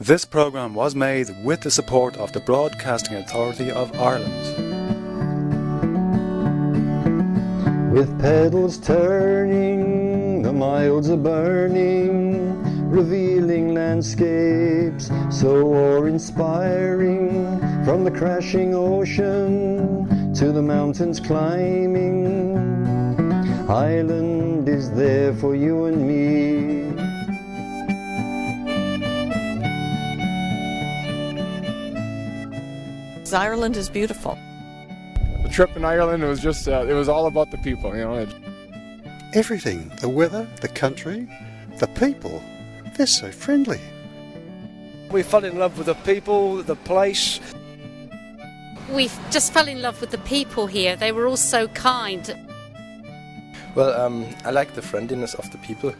This programme was made with the support of the Broadcasting Authority of Ireland. With pedals turning, the miles are burning, revealing landscapes so awe-inspiring, from the crashing ocean to the mountains climbing. Ireland is there for you and me. Ireland is beautiful. The trip in Ireland, it was just, it was all about the people, you know. Everything, the weather, the country, the people, they're so friendly. We fell in love with the people, the place. We just fell in love with the people here. They were all so kind. Well, I like the friendliness of the people.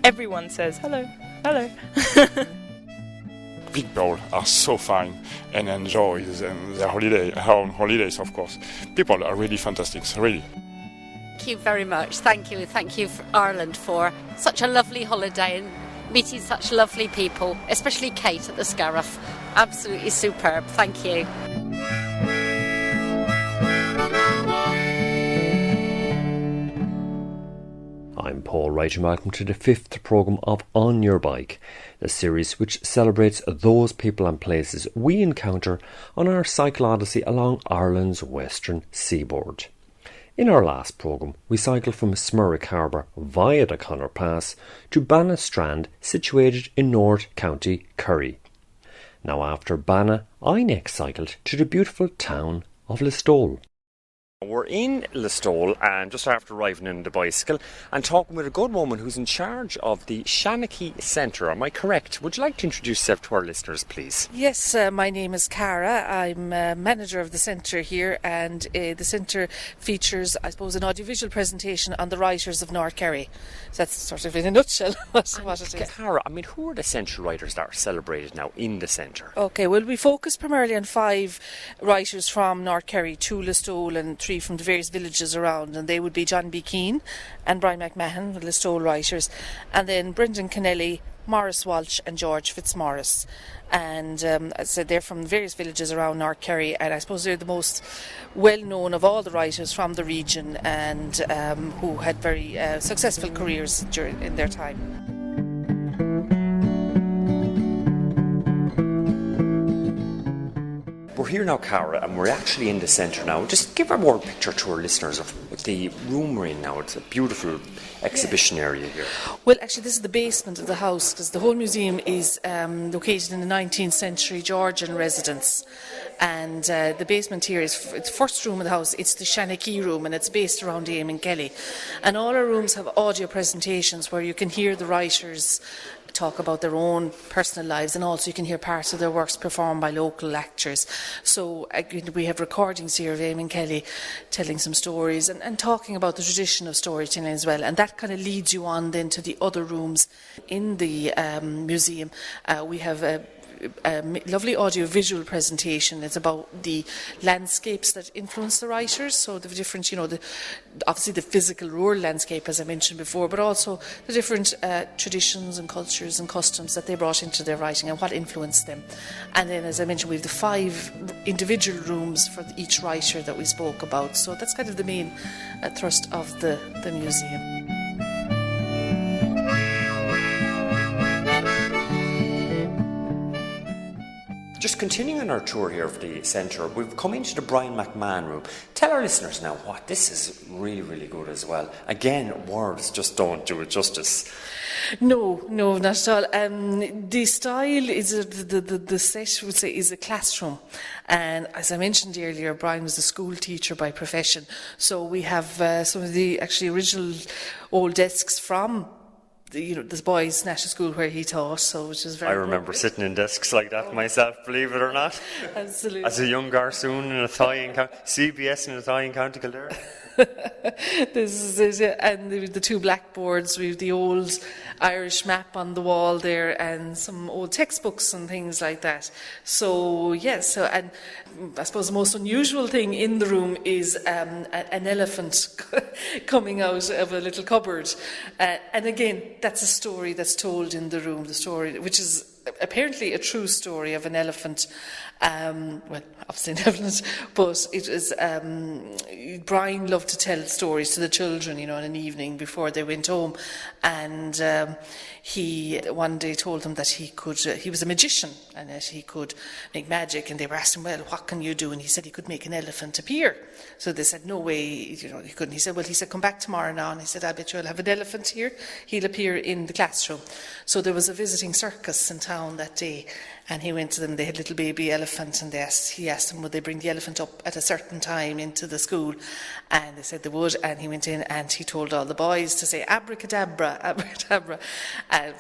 Everyone says hello, hello. People are so fine and enjoy their holidays, of course. People are really fantastic, really. Thank you very much. Thank you for Ireland for such a lovely holiday and meeting such lovely people, especially Kate at the Scariff. Absolutely superb. Thank you. I'm Paul Wright and welcome to the 5th programme of On Your Bike, the series which celebrates those people and places we encounter on our cycle odyssey along Ireland's western seaboard. In our last programme, we cycled from Smurrick Harbour via the Connor Pass to Banna Strand, situated in North County Kerry. Now after Banna, I next cycled to the beautiful town of Listowel. We're in Listowel and just after arriving in the bicycle and talking with a good woman who's in charge of the Shannon Centre. Am I correct? Would you like to introduce yourself to our listeners, please? Yes, my name is Cara. I'm manager of the centre here, and the centre features, I suppose, an audiovisual presentation on the writers of North Kerry. So that's sort of in a nutshell what it is. Cara, I mean, who are the centre writers that are celebrated now in the centre? Okay, well, we focus primarily on 5 writers from North Kerry, 2 Listowel and 3 from the various villages around, and they would be John B. Keane and Brian McMahon, the Listowel writers, and then Brendan Kennelly, Maurice Walsh and George Fitzmaurice. And as I said, they're from various villages around North Kerry, and I suppose they're the most well known of all the writers from the region, and who had very successful careers in their time. We're here now, Cara, and we're actually in the centre now. Just give a more picture to our listeners of the room we're in now. It's a beautiful exhibition area here. Well, actually, this is the basement of the house, because the whole museum is located in the 19th century Georgian residence. And the basement here is the first room of the house. It's the Shannon room, and it's based around Eamon Kelly. And all our rooms have audio presentations where you can hear the writers talk about their own personal lives, and also you can hear parts of their works performed by local actors. So we have recordings here of Eamon Kelly telling some stories and talking about the tradition of storytelling as well, and that kind of leads you on then to the other rooms in the museum. We have a lovely audio-visual presentation. It's about the landscapes that influence the writers, so the different, obviously the physical rural landscape, as I mentioned before, but also the different traditions and cultures and customs that they brought into their writing and what influenced them. And then, as I mentioned, we have the 5 individual rooms for each writer that we spoke about. So that's kind of the main thrust of the museum. Just continuing our tour here of the centre, we've come into the Brian McMahon room. Tell our listeners now what this is really, really good as well. Again, words just don't do it justice. No, not at all. The style is the set, would say, is a classroom, and as I mentioned earlier, Brian was a school teacher by profession. So we have some of the actually original old desks from the boys' national school where he taught, so which is very. I remember sitting in desks like that myself, believe it or not. Absolutely. As a young garçon in a Thai CBS in a Thai in County Kildare. This is it, and the 2 blackboards with the old Irish map on the wall there, and some old textbooks and things like that. So yes, and I suppose the most unusual thing in the room is an elephant coming out of a little cupboard, and again, that's a story that's told in the room. The story, which is apparently a true story of an elephant. Well, obviously an elephant, but it was Brian loved to tell stories to the children, in an evening before they went home, and he one day told them that he was a magician and that he could make magic, and they were asking, well, what can you do? And he said he could make an elephant appear. So they said, no way, he couldn't. He said, come back tomorrow now. And he said, I bet you'll have an elephant here. He'll appear in the classroom. So there was a visiting circus in town that day, and he went to them. They had a little baby elephant, and he asked them would they bring the elephant up at a certain time into the school, and they said they would. And he went in and he told all the boys to say abracadabra, abracadabra,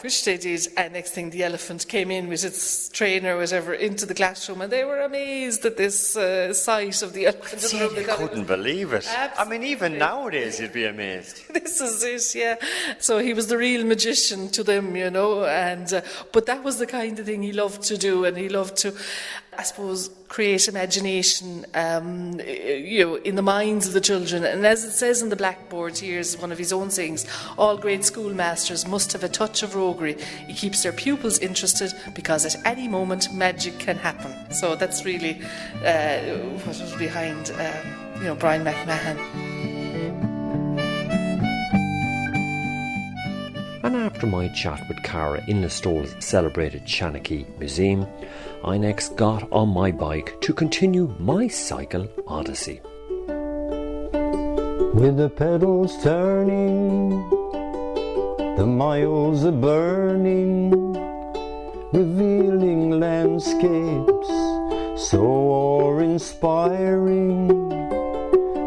which they did. And next thing, the elephant came in with its trainer or whatever into the classroom, and they were amazed at this sight of the elephant. You couldn't believe it. Absolutely. I mean, even nowadays you'd be amazed. This is it, yeah. So he was the real magician to them, and but that was the kind of thing he loved to do, and he loved to, I suppose, create imagination, in the minds of the children. And as it says on the blackboard, here's one of his own sayings: all great schoolmasters must have a touch of roguery. It keeps their pupils interested because at any moment magic can happen. So that's really what was behind, Brian McMahon. And after my chat with Cara in Listowel's celebrated Shannon Museum, I next got on my bike to continue my cycle odyssey. With the pedals turning, the miles are burning, revealing landscapes so awe-inspiring,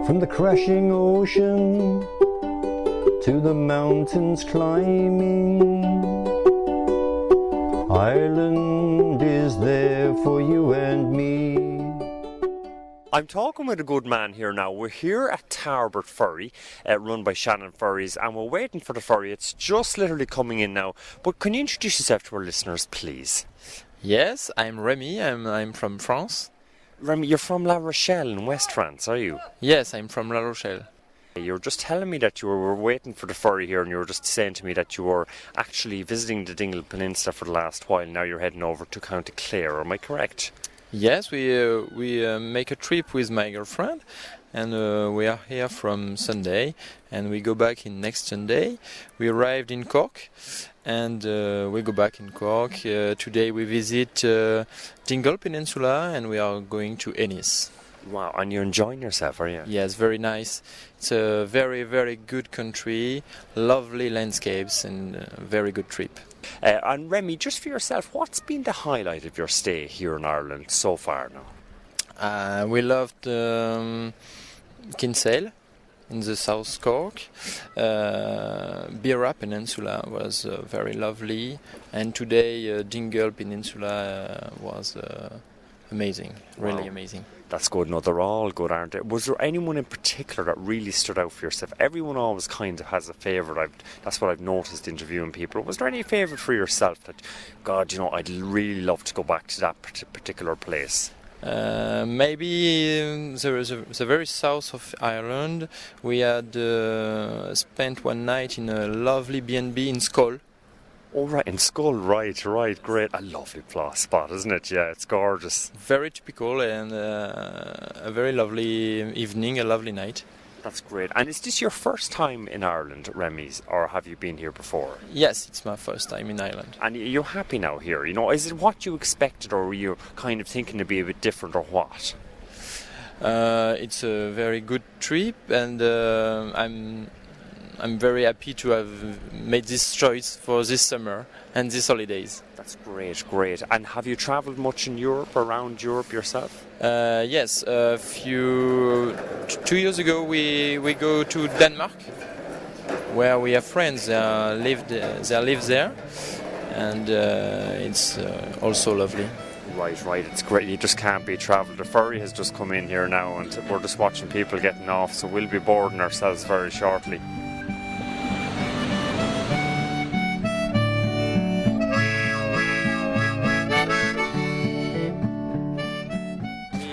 from the crashing ocean to the mountains climbing. Ireland is there for you and me. I'm talking with a good man here now. We're here at Tarbert Ferry, run by Shannon Ferries, and we're waiting for the ferry. It's just literally coming in now. But can you introduce yourself to our listeners, please? Yes, I'm Remy. I'm from France. Remy, you're from La Rochelle in West France, are you? Yes, I'm from La Rochelle. You were just telling me that you were waiting for the ferry here, and you were just saying to me that you were actually visiting the Dingle Peninsula for the last while. Now you're heading over to County Clare, am I correct? Yes, we make a trip with my girlfriend, and we are here from Sunday, and we go back in next Sunday. We arrived in Cork, and we go back in Cork. Today we visit Dingle Peninsula, and we are going to Ennis. Wow, and you're enjoying yourself, are you? Yes, very nice. It's a very, very good country, lovely landscapes, and a very good trip. And Remy, just for yourself, what's been the highlight of your stay here in Ireland so far now? We loved Kinsale in the South Cork. Beara Peninsula was very lovely, and today Dingle Peninsula was amazing, really amazing. That's good. No, they're all good, aren't they? Was there anyone in particular that really stood out for yourself? Everyone always kind of has a favourite. That's what I've noticed interviewing people. Was there any favourite for yourself that, God, I'd really love to go back to that particular place? Maybe the very south of Ireland. We had spent one night in a lovely B&B in Schull. Oh, right, in Schull, right, great. A lovely spot, isn't it? Yeah, it's gorgeous. Very typical, and a very lovely evening, a lovely night. That's great. And is this your first time in Ireland, Remy's, or have you been here before? Yes, it's my first time in Ireland. And you're happy now here? Is it what you expected, or were you kind of thinking to be a bit different, or what? It's a very good trip, and I'm very happy to have made this choice for this summer and these holidays. That's great. And have you travelled much in Europe, around Europe yourself? Yes, 2 years ago we go to Denmark, where we have friends that live there, and it's also lovely. Right, it's great. You just can't be travel. The ferry has just come in here now, and we're just watching people getting off, so we'll be boarding ourselves very shortly.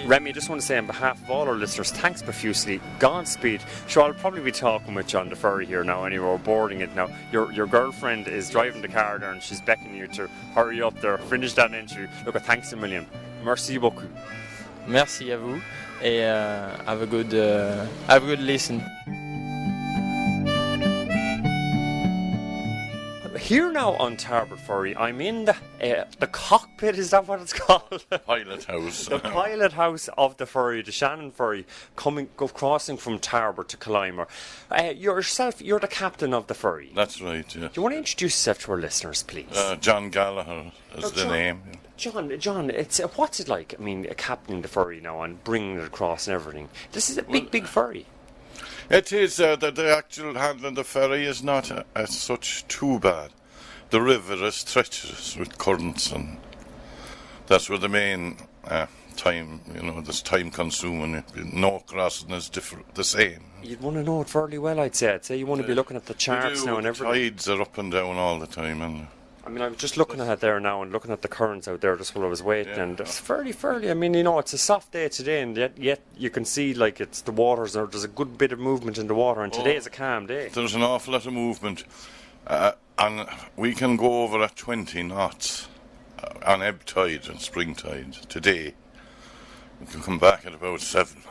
Remy, I just want to say on behalf of all our listeners, thanks profusely, Godspeed. Sure, I'll probably be talking with you on the ferry here now anyway, we're boarding it now. Your girlfriend is driving the car there and she's beckoning you to hurry up there, finish that interview. Look, thanks a million. Merci beaucoup. Merci à vous, et have a good listen. Here now on Tarbert Ferry, I'm in the cockpit, is that what it's called? Pilot house. The pilot house of the ferry, the Shannon ferry, crossing from Tarbert to Killimer. You're the captain of the ferry. That's right, yeah. Do you want to introduce yourself to our listeners, please? John Gallagher is the name. John, what's it like? I mean, captaining the ferry now and bringing it across and everything. This is a big ferry. It is, the actual handling the ferry is not as such too bad. The river is treacherous with currents, and that's where the main time, this time consuming. No crossing is the same. You'd want to know it fairly well, I'd say. You want to be looking at the charts now and everything. Tides are up and down all the time, and I mean, I'm just looking at it there now and looking at the currents out there just while I was waiting, and it's fairly, I mean, it's a soft day today, and yet you can see, like, it's the waters, there's a good bit of movement in the water, and today is a calm day. There's an awful lot of movement, and we can go over at 20 knots on ebb tide and spring tide. Today, we can come back at about 7.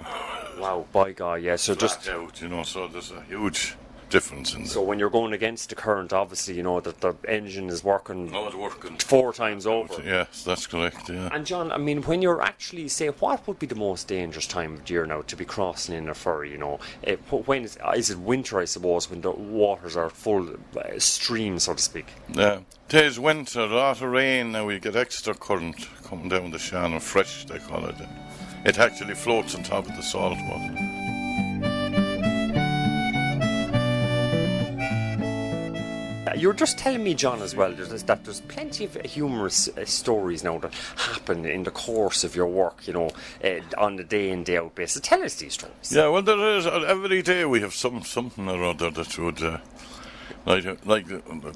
Wow, by God, yeah, so just out, so there's a huge difference in so when you're going against the current, obviously that the engine is working, it's working 4 times over. Yes, that's correct, yeah. And John, I mean, when you're actually, say, what would be the most dangerous time of year now to be crossing in a ferry, when is it winter, I suppose, when the waters are full stream, so to speak? Yeah, it is winter, a lot of rain now, we get extra current coming down the Shannon, fresh they call it. It actually floats on top of the salt water. You were just telling me, John, as well, that there's plenty of humorous stories now that happen in the course of your work, on the day in, day out basis. Tell us these stories. Yeah, well, there is. Every day we have something or other that would, like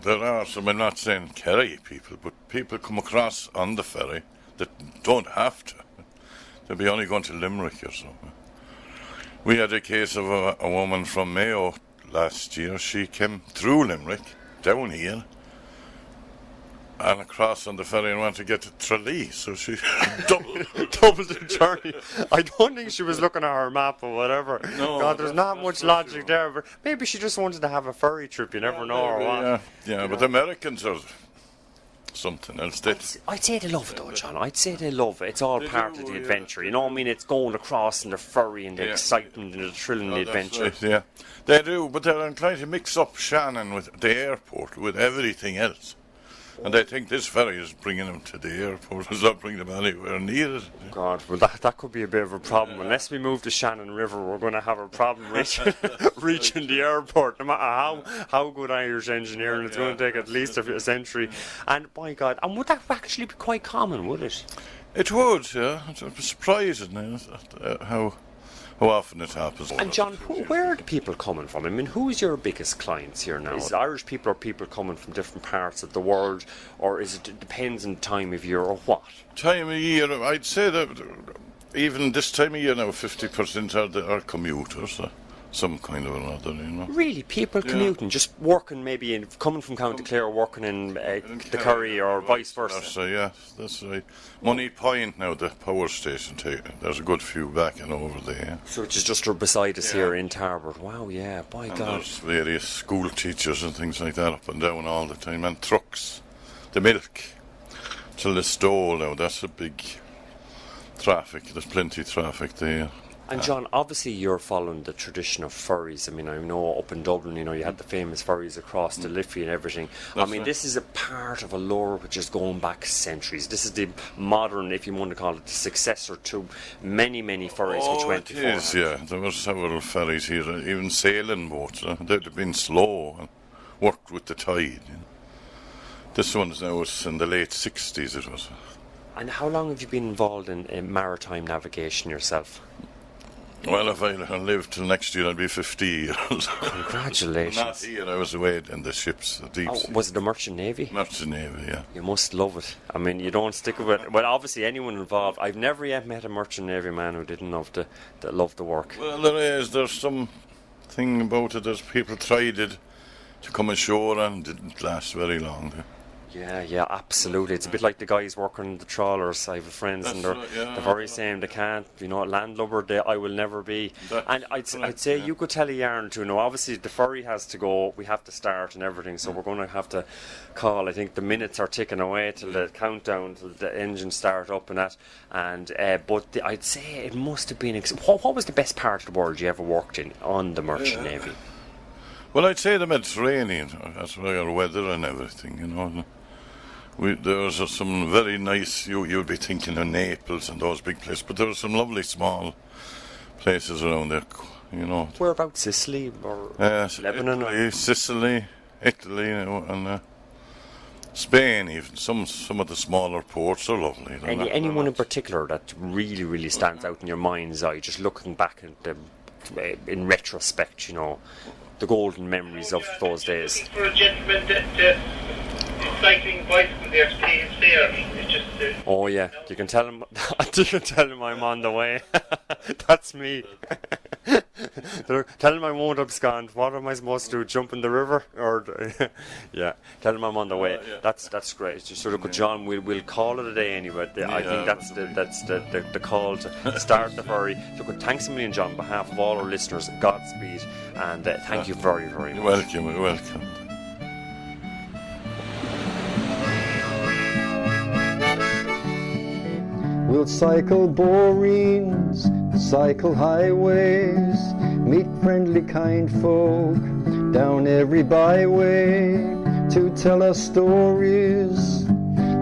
there are some, I'm not saying Kerry people, but people come across on the ferry that don't have to. They'll be only going to Limerick or something. We had a case of a woman from Mayo last year. She came through Limerick, down here, and across on the ferry and went to get to Tralee, so she doubled the journey. I don't think she was looking at her map or whatever. No, God, there's not much logic there, but maybe she just wanted to have a ferry trip, you never know, or what. Yeah, but the Americans are something else. I'd say they love it though, John. I'd say they love it. It's all part of the adventure, I mean, it's going across in the ferry and the excitement and the thrill and the adventure. Right, yeah, they do, but they're inclined to mix up Shannon with the airport, with everything else. And they think this ferry is bringing them to the airport. It's not bringing them anywhere near it. God, well, that could be a bit of a problem. Unless we move the Shannon River, we're going to have a problem reaching the airport. No matter how good Irish engineering, it's going to take at least a century. And, by God, and would that actually be quite common, would it? It would, yeah. It's surprising how often it happens. And John, where are the people coming from? I mean, who's your biggest clients here now? Is it Irish people or people coming from different parts of the world, or is it depends on time of year or what? Time of year, I'd say that even this time of year now, 50% are commuters. Some kind of another, Really, people commuting, just working maybe coming from County Clare, working in the Kerry or vice versa. Yes, that's right. Money Point now, the power station, there's a good few back and over there. So which is just beside us here in Tarbert. Wow, yeah, by God. There's various school teachers and things like that up and down all the time, and trucks. The milk to Listowel now, that's a big traffic. There's plenty of traffic there. And John, obviously you're following the tradition of ferries. I mean, I know up in Dublin, you had the famous ferries across the Liffey and everything. This is a part of a lore which is going back centuries. This is the modern, if you want to call it, the successor to many, many ferries which went before. It is, yeah. There were several ferries here, even sailing boats. They'd have been slow and worked with the tide. This one is now in the late 60s, it was. And how long have you been involved in maritime navigation yourself? Well, if I live till next year, I'll be 50 years. Congratulations. Not here, I was away in the ships, the deep sea. Was it the Merchant Navy? Merchant Navy, yeah. You must love it. I mean, you don't stick with it. Well, obviously, anyone involved. I've never yet met a Merchant Navy man who didn't love the work. Well, there's some thing about it. There's people tried it to come ashore and didn't last very long. Yeah, absolutely. It's a bit like the guys working the trawlers. I have friends, and they're the very same. They can't, landlubber. I will never be. And I'd say you could tell a yarn or two. Now, obviously, the ferry has to go. We have to start and everything. So we're going to have to call. I think the minutes are ticking away till the countdown, till the engines start up and that. And I'd say it must have been. What was the best part of the world you ever worked in on the Merchant Navy? Well, I'd say the Mediterranean. That's our weather and everything. There was some very nice, you'd be thinking of Naples and those big places, but there were some lovely small places around there, Whereabouts, Sicily or Lebanon? Sicily, Italy, and Spain even. Some of the smaller ports are lovely. Anyone in particular that really, really stands out in your mind's eye, just looking back at them in retrospect, the golden memories of those days? For a gentleman that cycling bicycle there to pay his fare. It's just. Oh yeah, you can tell him. You can tell him I'm on the way. That's me. Tell him I won't abscond. What am I supposed to do? Jump in the river? Yeah. Tell him I'm on the way. That's great. So look, John, we'll call it a day anyway. I think that's the call to start the ferry. Look, thanks a million, John, on behalf of all our listeners. Godspeed, and thank you very, very much. You're welcome. We'll cycle boreens, cycle highways, meet friendly kind folk down every byway to tell us stories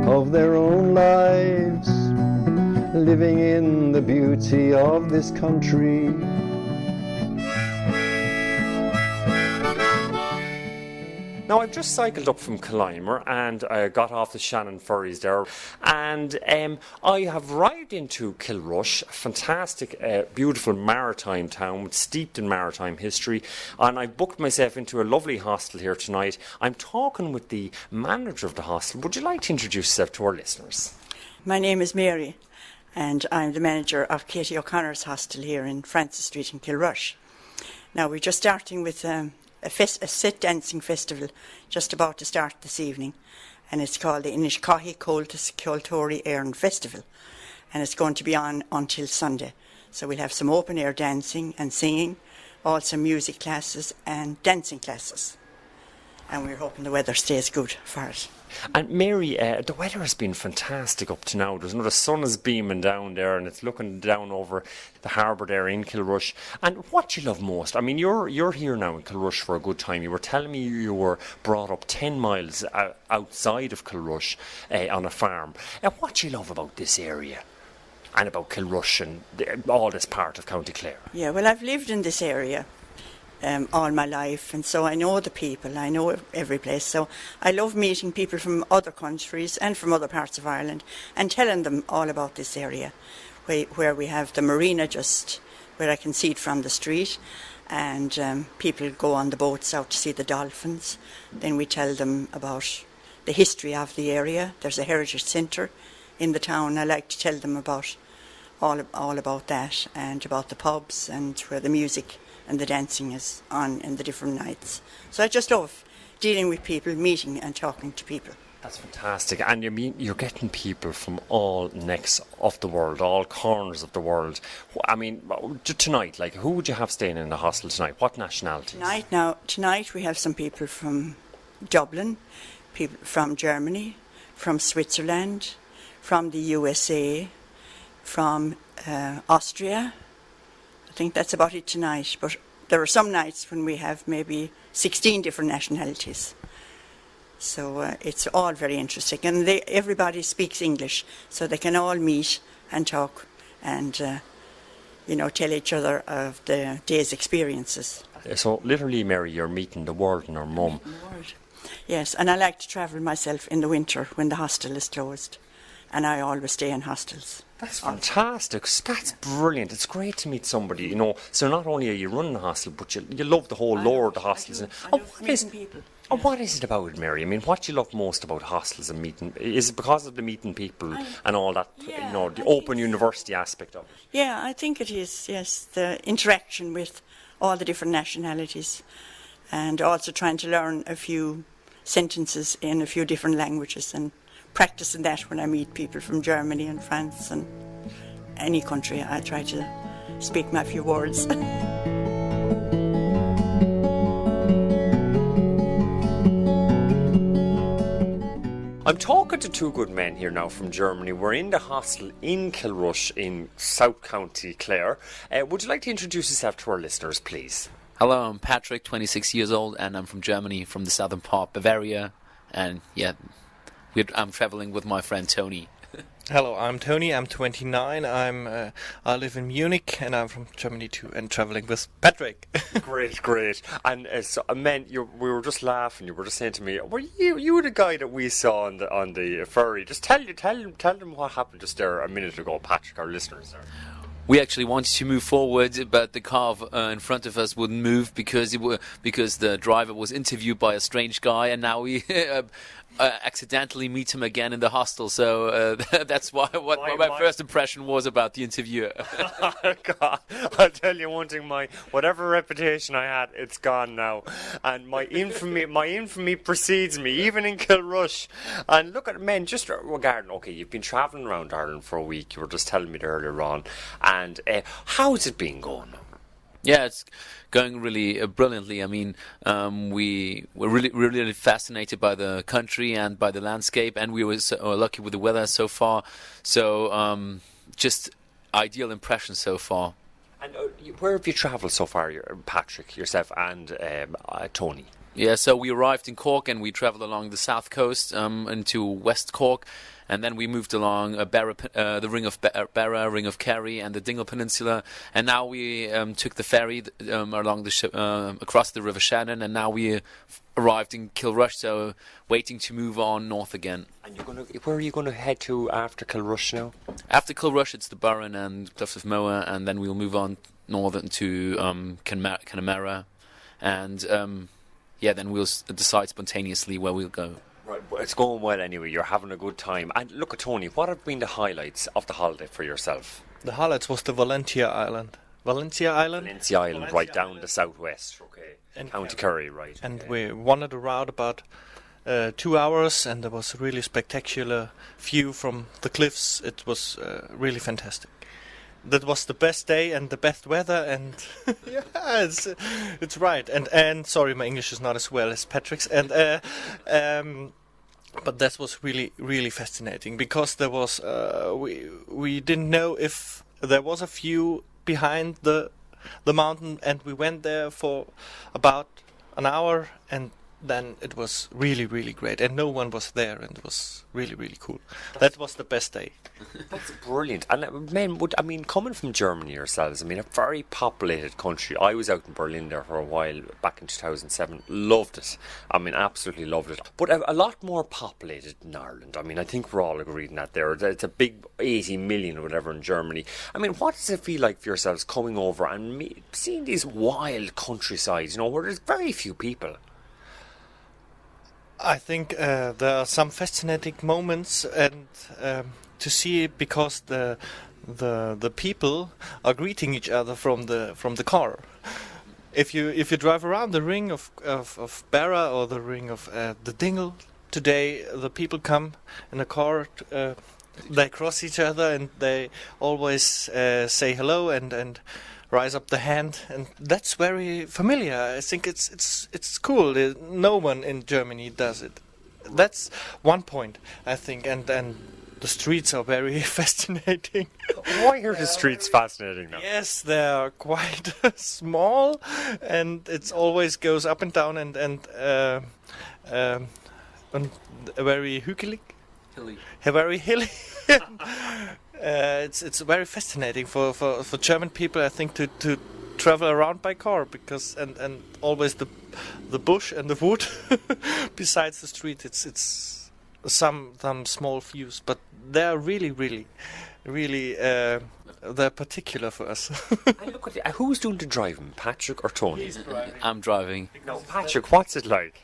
of their own lives, living in the beauty of this country. Now, I've just cycled up from Killimer and I got off the Shannon ferries there, and I have arrived into Kilrush, a fantastic, beautiful maritime town steeped in maritime history, and I booked myself into a lovely hostel here tonight. I'm talking with the manager of the hostel. Would you like to introduce yourself to our listeners? My name is Mary, and I'm the manager of Katie O'Connor's hostel here in Francis Street in Kilrush. Now, we're just starting with a set dancing festival just about to start this evening, and it's called the Inishkahi Coltus Cultori Éireann Festival, and it's going to be on until Sunday. So we'll have some open air dancing and singing, also music classes and dancing classes, and we're hoping the weather stays good for it. And Mary, the weather has been fantastic up to now. The sun is beaming down there, and it's looking down over the harbour there in Kilrush. And what do you love most? I mean, you're here now in Kilrush for a good time. You were telling me you were brought up 10 miles outside of Kilrush on a farm. What do you love about this area and about Kilrush and all this part of County Clare? Yeah, well, I've lived in this area all my life, and so I know the people, I know every place. So I love meeting people from other countries and from other parts of Ireland and telling them all about this area, where we have the marina just where I can see it from the street, and people go on the boats out to see the dolphins. Then we tell them about the history of the area. There's a heritage centre in the town. I like to tell them about all about that, and about the pubs and where the music and the dancing is on in the different nights. So I just love dealing with people, meeting and talking to people. That's fantastic. And you're getting people from all necks of the world, all corners of the world. I mean, tonight, who would you have staying in the hostel tonight? What nationalities? Tonight we have some people from Dublin, people from Germany, from Switzerland, from the USA, from Austria. I think that's about it tonight, but there are some nights when we have maybe 16 different nationalities. So it's all very interesting, and everybody speaks English, so they can all meet and talk and tell each other of the day's experiences. So literally, Mary, you're meeting the world and our mum. Yes, and I like to travel myself in the winter when the hostel is closed, and I always stay in hostels. That's fantastic. That's brilliant. It's great to meet somebody, you know. So not only are you running the hostel, but you love the whole lore of the hostels. What is it about it, Mary? I mean, what do you love most about hostels and meeting? Is it because of the meeting people and all that, you know, the open university aspect of it? Yeah, I think it is, yes, the interaction with all the different nationalities and also trying to learn a few sentences in a few different languages and practicing that when I meet people from Germany and France and any country. I try to speak my few words. I'm talking to two good men here now from Germany. We're in the hostel in Kilrush in South County Clare. Would you like to introduce yourself to our listeners, please? Hello, I'm Patrick, 26 years old, and I'm from Germany, from the southern part, Bavaria. And yeah, I'm traveling with my friend Tony. Hello, I'm Tony. I'm 29. I live in Munich, and I'm from Germany too, and traveling with Patrick. Great. And so, man, we were just laughing. You were just saying to me, "Were you were the guy that we saw on the ferry?" Just tell them what happened just there a minute ago, Patrick. Our listeners there. We actually wanted to move forward, but the car in front of us wouldn't move because the driver was interviewed by a strange guy, and now we accidentally meet him again in the hostel. So that's what my first impression was about the interviewer. God, I'll tell you one thing: whatever reputation I had, it's gone now, and my infamy precedes me, even in Kilrush. And look at men, just regarding. Okay, you've been travelling around Ireland for a week. You were just telling me earlier on. And how's it been going? Yeah, it's going really brilliantly. I mean, we were really fascinated by the country and by the landscape, and we were so lucky with the weather so far. So, just ideal impression so far. And where have you travelled so far, Patrick, yourself, and Tony? Yeah, so we arrived in Cork, and we travelled along the south coast into West Cork. And then we moved along the Ring of Barra, Ring of Kerry, and the Dingle Peninsula. And now we took the ferry along across the River Shannon, and now we arrived in Kilrush, so waiting to move on north again. And where are you going to head to after Kilrush now? After Kilrush, it's the Burren and Cliffs of Moher, and then we'll move on northern to Connemara, and then we'll decide spontaneously where we'll go. Right, well, it's going well anyway. You're having a good time. And look at Tony. What have been the highlights of the holiday for yourself? The highlights was the Valencia Island, right down the southwest. Okay, and County Kerry, right? And we wandered around about 2 hours, and there was a really spectacular view from the cliffs. It was really fantastic. That was the best day and the best weather, and yeah, it's right. And sorry, my English is not as well as Patrick's. And but that was really fascinating because there was we didn't know if there was a view behind the mountain, and we went there for about an hour, and then it was really great, and no one was there, and it was really cool. That was the best day. That's brilliant. And men, coming from Germany yourselves, a very populated country. I was out in Berlin there for a while back in 2007. Loved it. Absolutely loved it. But a lot more populated than Ireland. I think we're all agreed on that there. It's a big 80 million or whatever in Germany. What does it feel like for yourselves coming over and seeing these wild countrysides, where there's very few people? I think there are some fascinating moments, and to see it because the people are greeting each other from the car. If you drive around the Ring of Barra or the Ring of the Dingle today, the people come in a car. They cross each other, and they always say hello and rise up the hand, and that's very familiar. I think it's cool. No one in Germany does it. That's one point, I think, and the streets are very fascinating. Why are the streets fascinating now? Yes, they are quite small, and it always goes up and down, and very hilly. Very hilly. It's very fascinating for German people, I think, to travel around by car, because and always the bush and the wood besides the street. It's some small views, but they're really they're particular for us. And look at who's doing the driving, Patrick or Tony? I'm driving. No, Patrick, what's it like?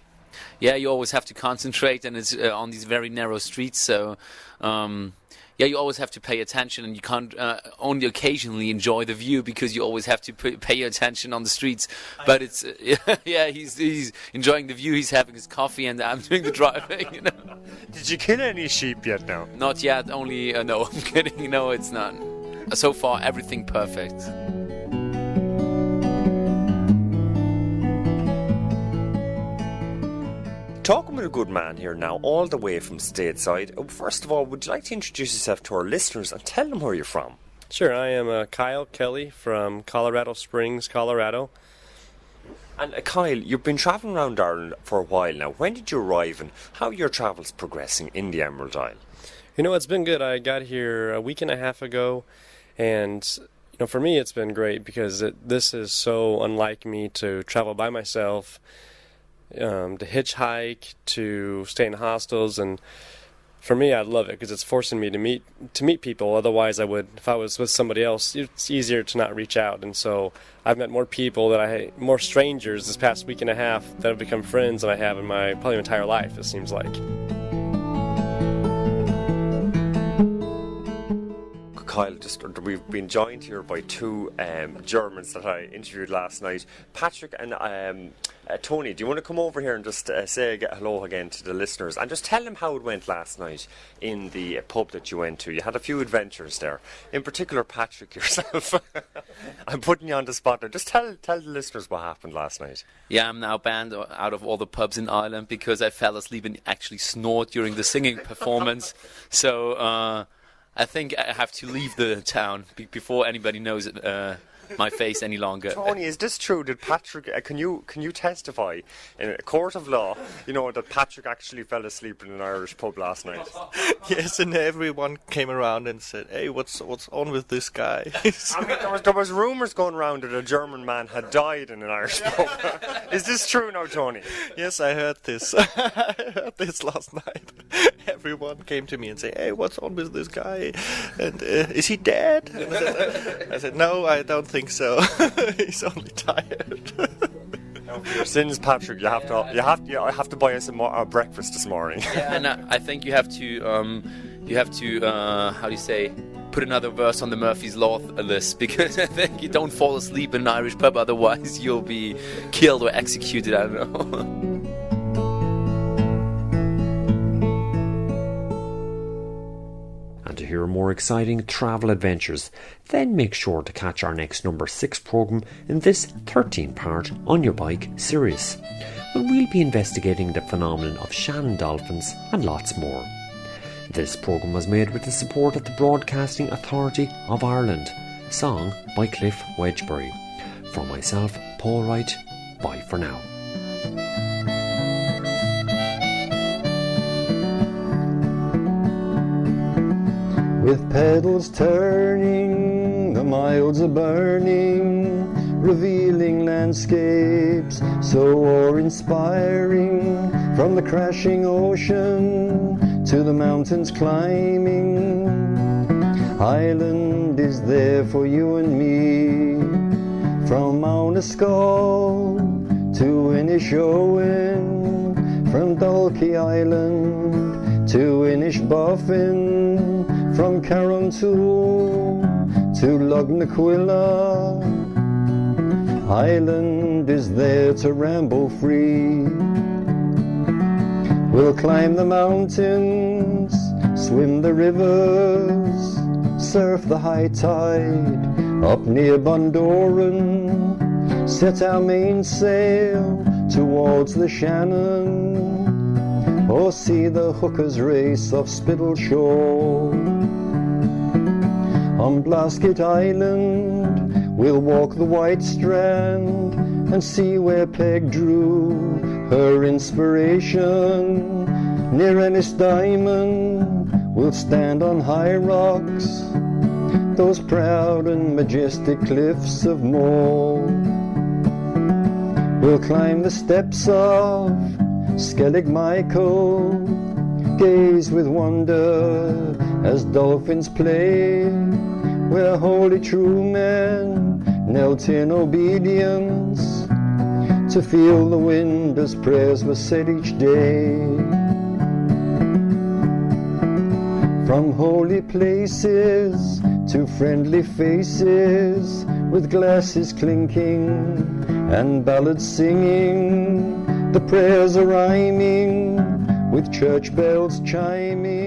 Yeah, you always have to concentrate, and it's on these very narrow streets, so you always have to pay attention, and you can't only occasionally enjoy the view because you always have to pay attention on the streets. But it's he's enjoying the view, he's having his coffee, and I'm doing the driving. You know. Did you kill any sheep yet? Now? Not yet. Only no. I'm kidding. No, it's not. So far, everything perfect. Talking with a good man here now, all the way from stateside. First of all, would you like to introduce yourself to our listeners and tell them where you're from? Sure, I am Kyle Kelly from Colorado Springs, Colorado. And Kyle, you've been travelling around Ireland for a while now. When did you arrive, and how are your travels progressing in the Emerald Isle? You know, it's been good. I got here a week and a half ago, and for me it's been great because this is so unlike me to travel by myself, to hitchhike, to stay in hostels, and for me I love it because it's forcing me to meet people. Otherwise if I was with somebody else, it's easier to not reach out. And so I've met more people more strangers this past week and a half that have become friends than I have in my probably entire life, it seems like. Kyle, we've been joined here by two Germans that I interviewed last night, Patrick and Tony. Do you want to come over here and just say hello again to the listeners and just tell them how it went last night in the pub that you went to? You had a few adventures there. In particular, Patrick, yourself. I'm putting you on the spot there. Just tell the listeners what happened last night. Yeah, I'm now banned out of all the pubs in Ireland because I fell asleep and actually snored during the singing performance. So I think I have to leave the town before anybody knows my face any longer. Tony, is this true? Did Patrick? Can you testify in a court of law? That Patrick actually fell asleep in an Irish pub last night. Yes, and everyone came around and said, "Hey, what's on with this guy?" There was rumours going around that a German man had died in an Irish pub. Is this true now, Tony? Yes, I heard this. I heard this last night. Everyone came to me and said, "Hey, what's on with this guy? And is he dead?" And I said, "No, I don't think so. He's only tired." For your sins, Patrick, you have to buy us a breakfast this morning. Yeah, and I think you have to how do you say, put another verse on the Murphy's Law list, because I think you don't fall asleep in an Irish pub, otherwise you'll be killed or executed. I don't know. And to hear more exciting travel adventures, then make sure to catch our next number 6 programme in this 13-part On Your Bike series, when we'll be investigating the phenomenon of Shannon dolphins and lots more. This programme was made with the support of the Broadcasting Authority of Ireland. Song by Cliff Wedgbury. From myself, Paul Wright, bye for now. With pedals turning, the miles are burning, revealing landscapes so awe-inspiring. From the crashing ocean to the mountains climbing, Ireland is there for you and me. From Mount Escall to Inishowen, from Dalkey Island to Inishbofin, from Carrontool to Lugnaquilla, Ireland is there to ramble free. We'll climb the mountains, swim the rivers, surf the high tide up near Bundoran, set our mainsail towards the Shannon, or see the hookers race off Spittle Shore. On Blasket Island we'll walk the White Strand and see where Peg drew her inspiration. Near Ennis Diamond we'll stand on high rocks, those proud and majestic cliffs of Moher. We'll climb the steps of Skellig Michael, gaze with wonder as dolphins play, where holy true men knelt in obedience to feel the wind as prayers were said each day. From holy places to friendly faces, with glasses clinking and ballads singing, the prayers are rhyming with church bells chiming.